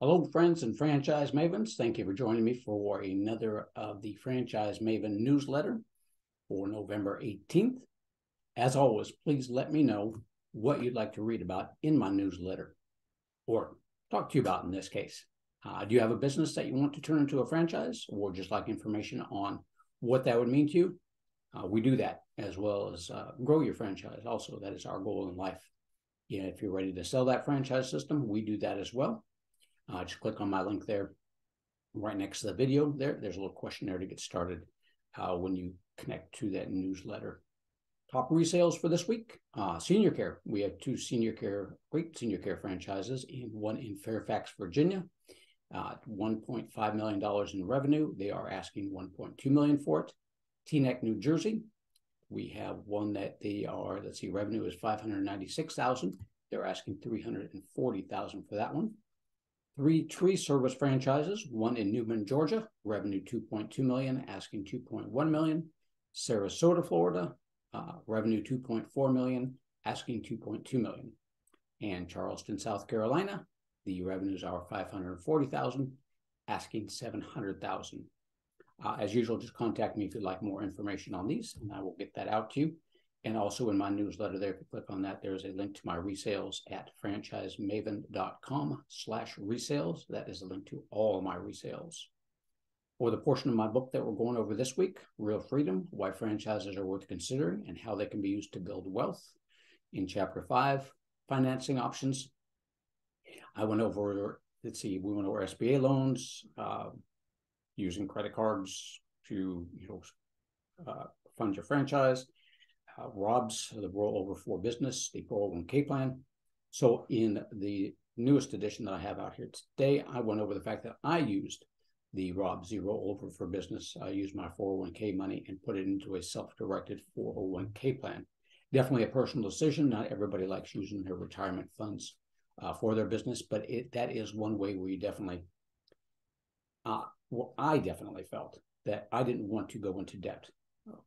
Hello, friends and franchise mavens. Thank you for joining me for another of the Franchise Maven newsletter for November 18th. As always, please let me know what you'd like to read about in my newsletter or talk to you about in this case. Do you have a business that you want to turn into a franchise or just like information on what that would mean to you? We do that as well as grow your franchise. Also, that is our goal in life. Yeah, if you're ready to sell that franchise system, we do that as well. Just click on my link there right next to the video there. There's a little questionnaire to get started when you connect to that newsletter. Top resales for this week, senior care. We have two great senior care franchises, one in Fairfax, Virginia, $1.5 million in revenue. They are asking $1.2 million for it. Teaneck, New Jersey. We have one that revenue is $596,000. They're asking $340,000 for that one. 3 tree service franchises, one in Newman, Georgia, revenue $2.2 million, asking $2.1 million. Sarasota, Florida, revenue $2.4 million, asking $2.2 million. And Charleston, South Carolina, the revenues are $540,000, asking $700,000. As usual, just contact me if you'd like more information on these, and I will get that out to you. And also in my newsletter there, if you click on that, there's a link to my resales at franchisemaven.com/resales. That is a link to all of my resales. For the portion of my book that we're going over this week, Real Freedom, Why Franchises Are Worth Considering and How They Can Be Used to Build Wealth. In Chapter 5, Financing Options, I went over, we went over SBA loans, using credit cards to fund your franchise. Rob's, the rollover for business, the 401k plan. So in the newest edition that I have out here today, I went over the fact that I used the Rob Z rollover for business. I used my 401k money and put it into a self-directed 401k plan. Definitely a personal decision. Not everybody likes using their retirement funds for their business, but that is one way where you definitely, I definitely felt that I didn't want to go into debt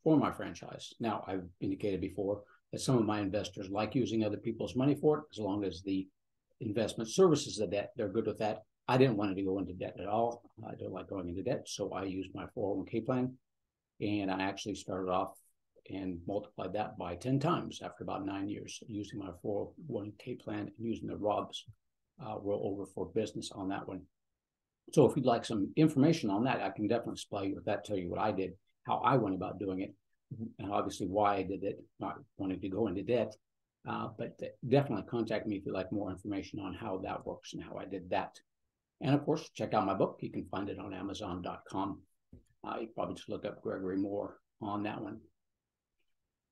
for my franchise. Now, I've indicated before that some of my investors like using other people's money for it, as long as the investment services of that, they're good with that. I didn't want to go into debt at all. I don't like going into debt, so I used my 401k plan, and I actually started off and multiplied that by 10 times after about 9 years using my 401k plan and using the Rob's rollover for business on that one. So if you'd like some information on that, I can definitely supply you with that, tell you what I did, how I went about doing it, and obviously why I did it, not wanting to go into debt. But definitely contact me if you'd like more information on how that works and how I did that. And of course, check out my book. You can find it on Amazon.com. You probably just look up Gregory Moore on that one.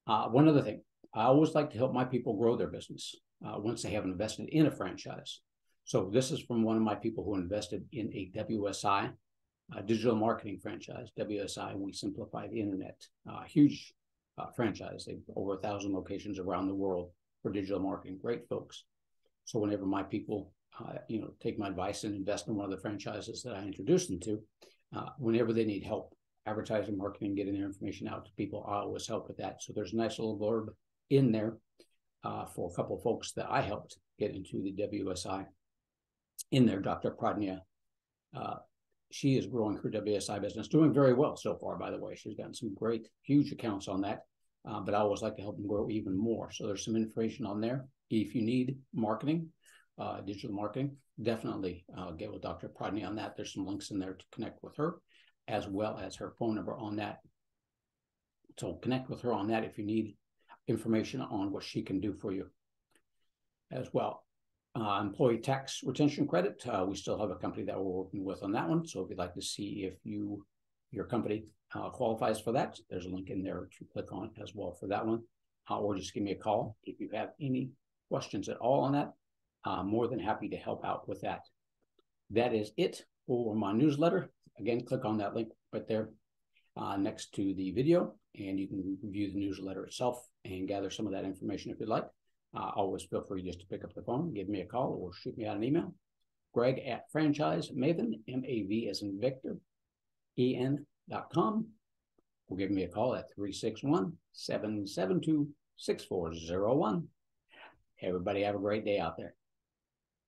One other thing, I always like to help my people grow their business once they have invested in a franchise. So this is from one of my people who invested in a WSI, digital marketing franchise. WSI, We Simplify the Internet. Huge franchise. They've over 1,000 locations around the world for digital marketing. Great folks. So whenever my people, take my advice and invest in one of the franchises that I introduce them to, whenever they need help advertising, marketing, getting their information out to people, I always help with that. So there's a nice little blurb in there for a couple of folks that I helped get into the WSI. In there, Dr. Pradnya, she is growing her WSI business, doing very well so far, by the way. She's gotten some great, huge accounts on that, but I always like to help them grow even more. So there's some information on there. If you need marketing, digital marketing, definitely get with Dr. Pradnya on that. There's some links in there to connect with her, as well as her phone number on that. So connect with her on that if you need information on what she can do for you as well. Employee tax retention credit. We still have a company that we're working with on that one. So if you'd like to see if your company qualifies for that, there's a link in there to click on as well for that one. Or just give me a call if you have any questions at all on that. More than happy to help out with that. That is it for my newsletter. Again, click on that link right there next to the video, and you can review the newsletter itself and gather some of that information if you'd like. Always feel free just to pick up the phone, give me a call, or shoot me out an email. Greg at franchisemaven, MAV as in Victor, EN.com. Or give me a call at 361-772-6401. Everybody have a great day out there.